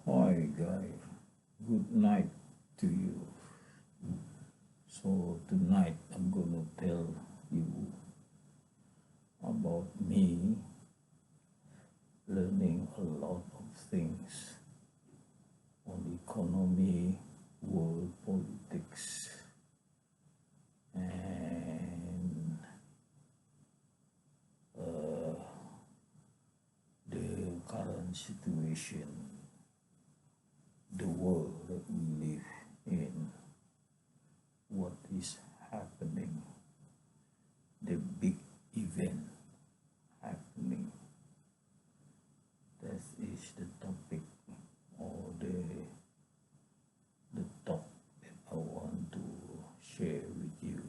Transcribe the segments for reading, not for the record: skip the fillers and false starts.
Hi guys, good night to you. So tonight I'm gonna tell you about me learning a lot of things on economy, world politics, and the current situation, the world that we live in, what is happening, the big event happening. That is the topic or the talk that I want to share with you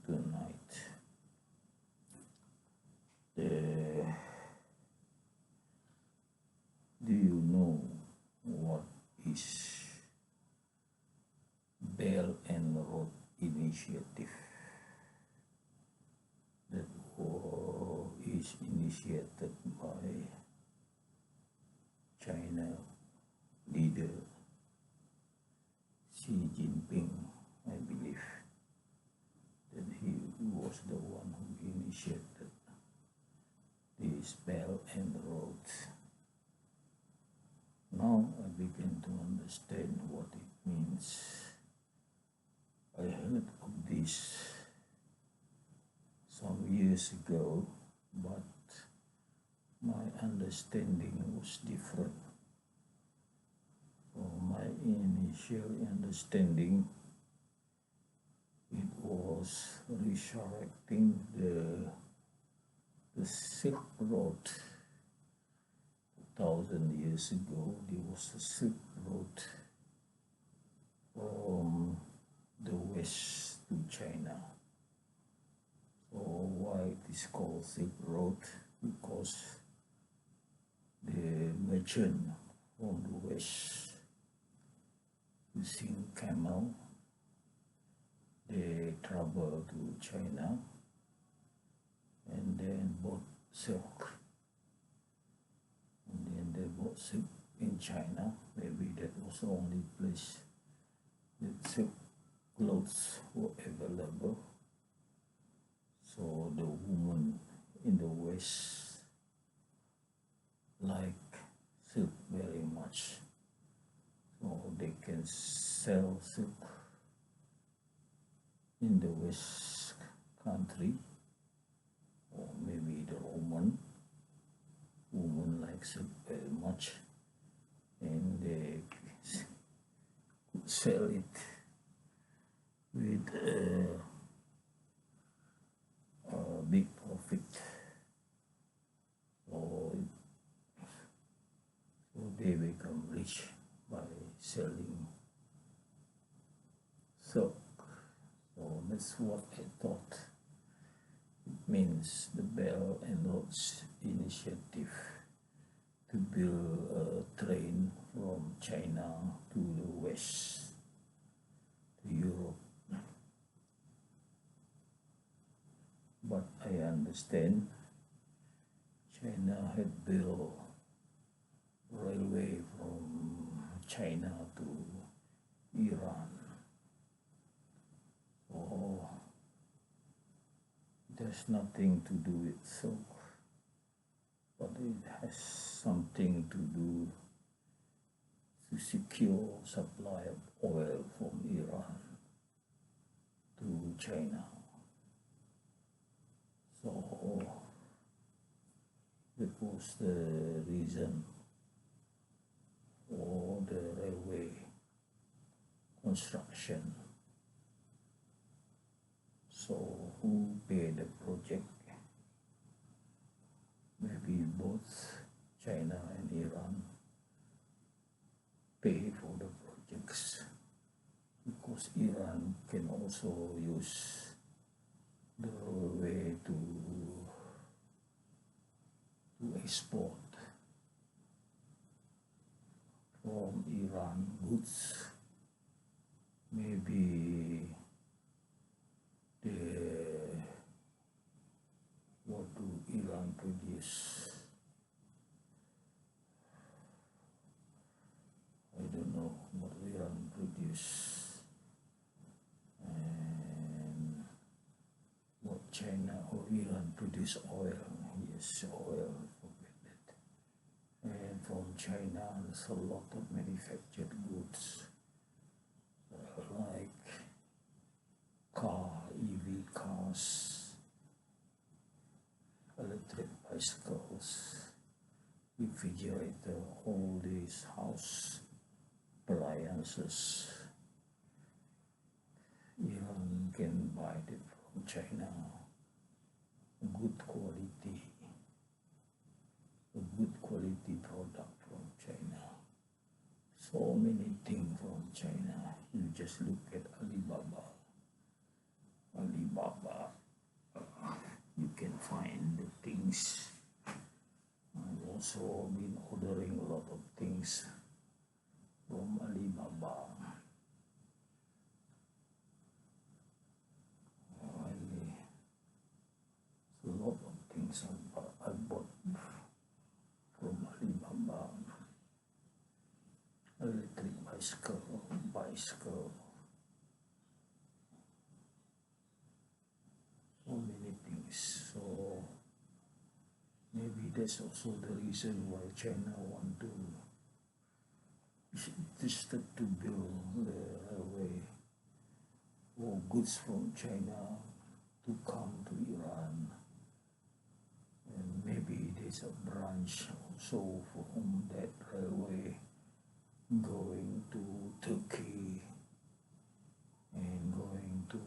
tonight. Do you know what is Belt and Road Initiative? That is initiated by China leader Xi Jinping, I believe that he was the one who initiated this Belt and Road. Now I begin to understand what it means. I heard of this some years ago, but my understanding was different. From my initial understanding, it was resurrecting the Silk Road. 1,000 years ago, there was a Silk Road from the west to China. So why it is called Silk Road? Because the merchant from the west using camel, they travel to China and then bought silk. And then they bought silk in China. Maybe that was the only place that silk clothes were available. So the women in the West like silk very much. So they can sell silk in the West country, or maybe the Roman women like silk very much, and they could sell it with a big profit. So they become rich by selling silk. So that's what I thought it means, the Belt and Roads Initiative, to build a train from China to the west, to Europe. But I understand China had built railway from China to Iran. So it has nothing to do with silk, but it has something to do to secure supply of oil from Iran to China. So that was the reason for the railway construction. So who paid the project? Maybe both China and Iran pay for the projects, because Iran can also use the railway to export from Iran goods. Maybe what do Iran produce? produce, and what China or Iran produce oil. Yes, oil, forget it. And from China, there's a lot of manufactured goods like EV cars, electric bicycles, refrigerator, all these house appliances. Iran can buy it from China, good quality, a good quality product from China. So many things from China. You just look at Alibaba. You can find the things. I've also been ordering a lot of things from Alibaba. A lot of things I bought from Alibaba. Electric bicycle, so many things. So maybe that's also the reason why China want to interested to build the railway for goods from China to come to Iran, and maybe there's a branch also from that railway going to Turkey and going to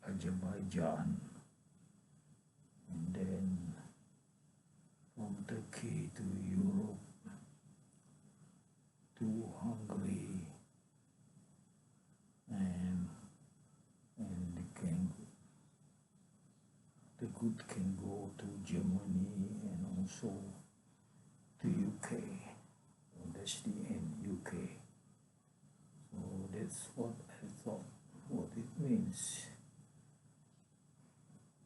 Azerbaijan, and then from Turkey to Europe, to Hungary, and the good can go to Germany and also to UK. So that's the end, UK. So that's what I thought, what it means.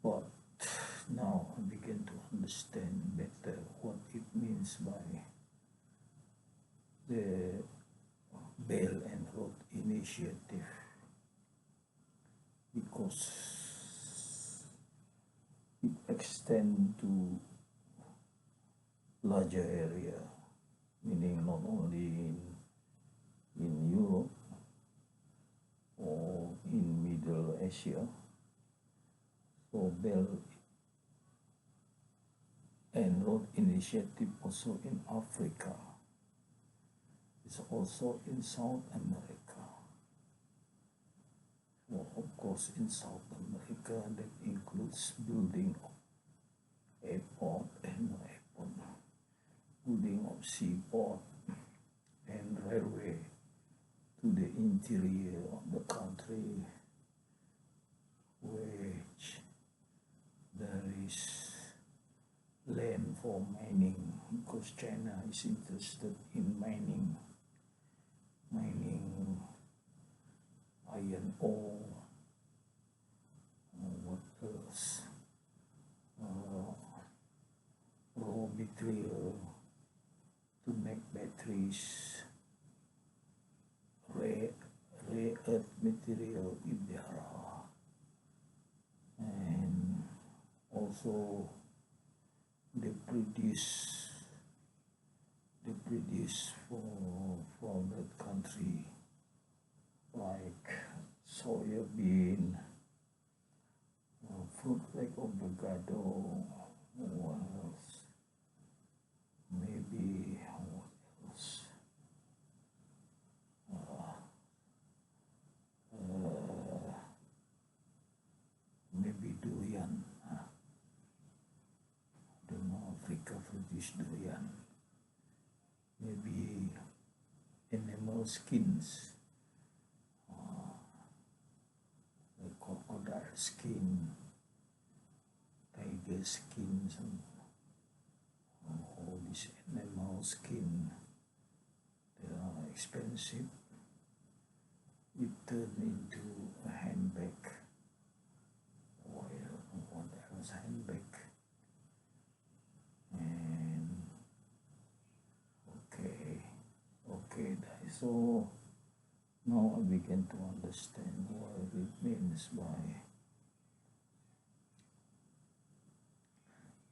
But now I begin to understand better what it means by the Belt and Road Initiative, because it extends to larger area, meaning not only in Europe or in Middle Asia. So Belt and Road Initiative also in Africa. It's also in South America. Well, of course, in South America, that includes building of airport and airport, building of seaport and railway to the interior of the country, which there is land for mining, because China is interested in mining iron ore, what else, raw material to make batteries, rare earth material if there are, and also they produce from that country, like soya bean, fruit like avocado, what else? Maybe what else? Maybe durian. Don't know, Africa produce durian. Maybe animal skins, like crocodile skin, tiger skins, and all these animal skin. They are expensive. It turned into a handbag, oil, what else, handbag, and So now I begin to understand what it means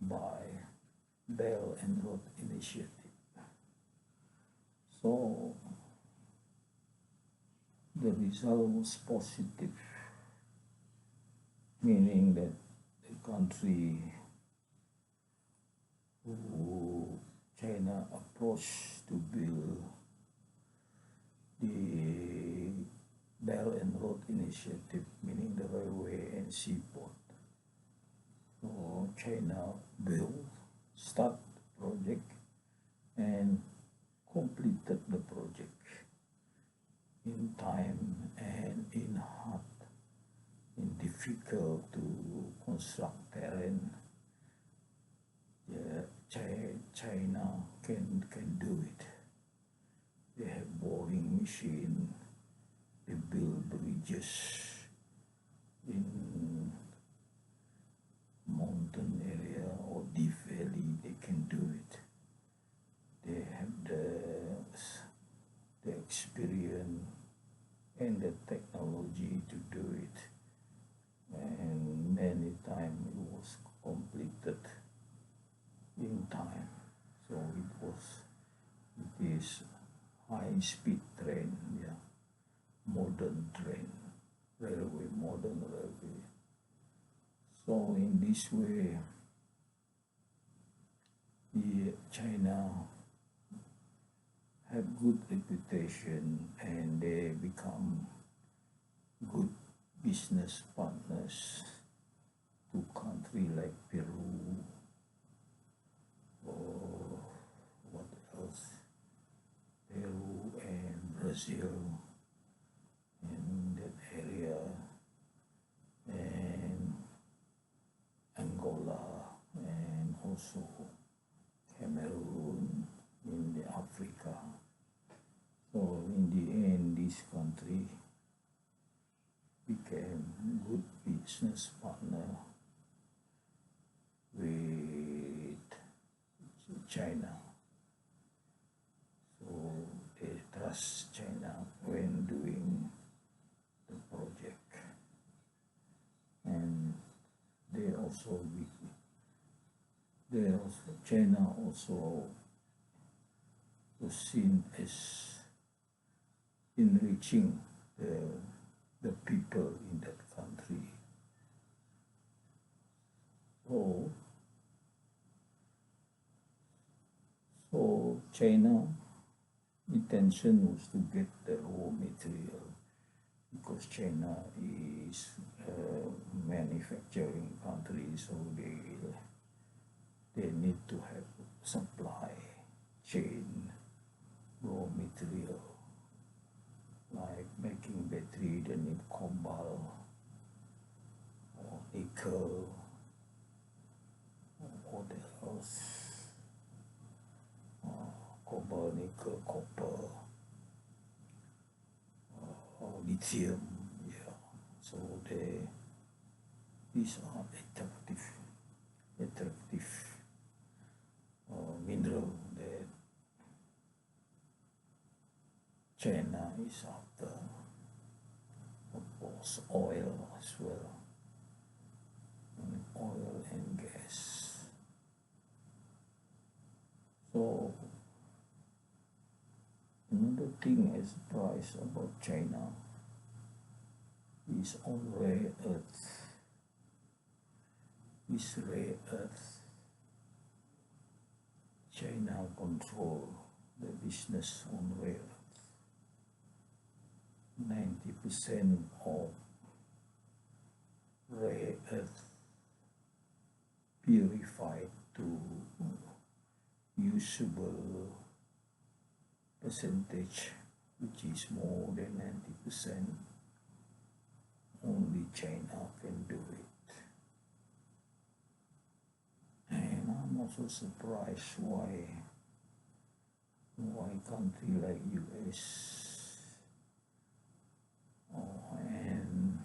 by Belt and Road Initiative. So the result was positive, meaning that the country who China approached to build the Belt and Road Initiative, meaning the railway and seaport. So China will start the project and completed the project in time and in hard, in difficult to construct terrain. Yeah, China can do it. They have boring machine. They build bridges in mountain area or deep valley. They can do it. They have the experience and the technology to do it. And many times it was completed in time. So it is high speed train, yeah, modern train, railway, modern railway. So in this way, China have good reputation and they become good business partners to countries like Peru or what else, Peru and Brazil in that area, and Angola, and also Cameroon in the Africa. So in the end, this country became good business partner with China. So they trust China when doing the project, and China also was seen as enriching the people in that country. So China intention was to get the raw material, because China is a manufacturing country, so they need to have supply chain raw material. Like making battery, they need cobalt or nickel, or what else? Cobalt, nickel, copper, lithium. Yeah. So these are attractive mineral that China is after. Of course, oil as well, and oil and gas. So another thing I surprised about China is on rare earth. This rare earth, China control the business on rare earth. 90% of rare earth purified to usable percentage, which is more than 90%. Only China can do it. And I'm also surprised why country like US and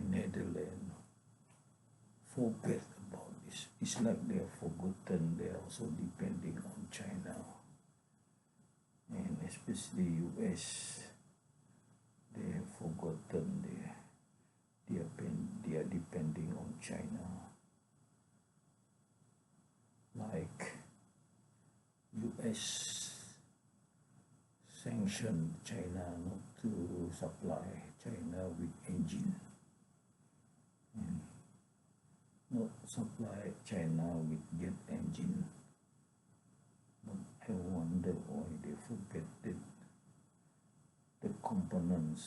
Netherlands forget about this. It's like they are forgotten. They are also depending on China. and especially US, they have forgotten they are depending on China. Like US sanctioned China not to supply China with engine and not supply China with jet engine. But I wonder why they forget that the components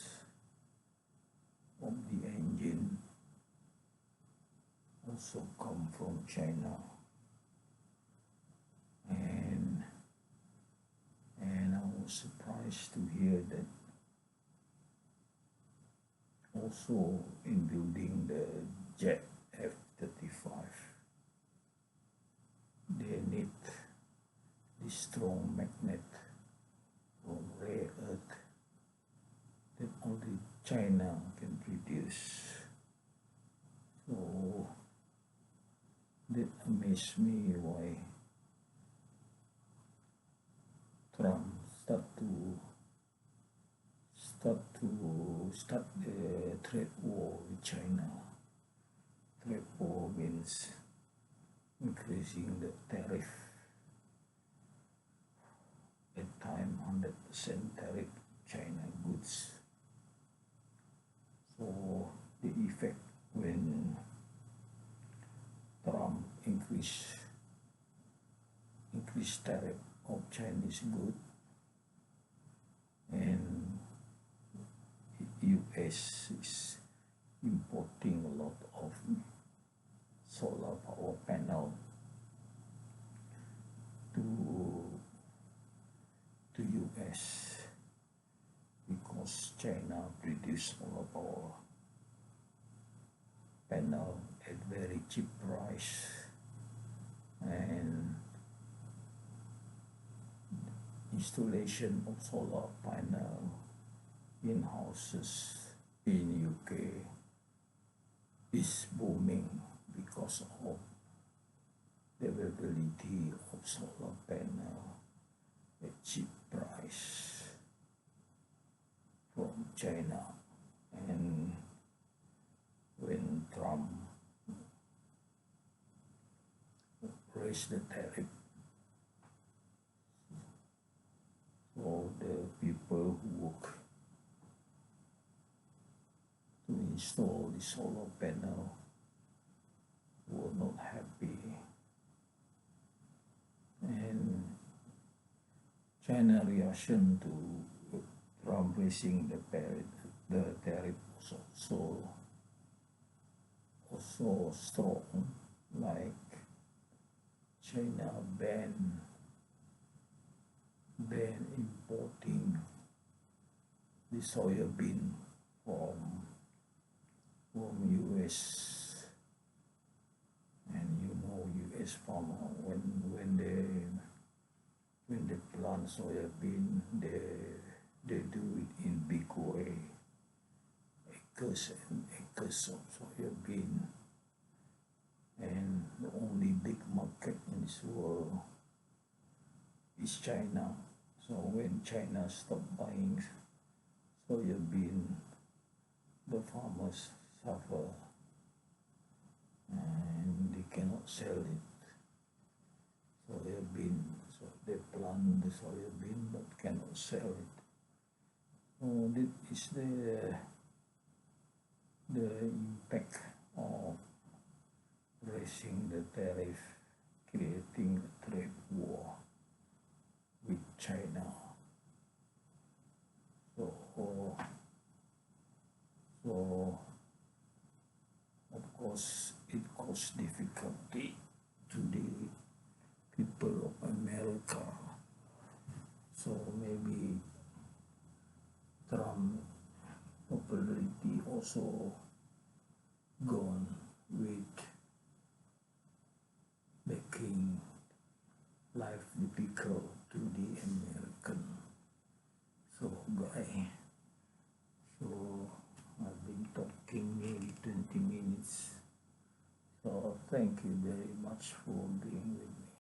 of the engine also come from China. And I was surprised to hear that also in building the jet F-35, they need this strong magnet from rare earth that only China can produce. So that amazed me why Trump start the trade war with China. Trade war means increasing the tariff. At time 100% tariff China goods. So the effect when Trump increase tariff of Chinese goods and US is importing a lot of solar power panel to US because China produce solar power panel at very cheap price, and installation of solar panel in houses in UK is booming because of the availability of solar panel at cheap price from China. And when Trump raised the tariff, so the people who work to install the solar panel were not happy, and China reaction to Trump raising the tariff was also strong, like China ban importing the soya bean from US, and US farmer when they plant soya bean, they do it in big way, acres and acres of soya bean, and the only big market in this world is China. So when China stopped buying soya bean, the farmers suffer and they cannot sell it. Soya bean, so they plant the soya bean but cannot sell it. So this is the impact of raising the tariff, creating a trade war with China. So of course it caused difficulty to the people of America. So maybe Trump popularity also gone with making life difficult to the American. So I've been talking nearly 20 minutes. So thank you very much for being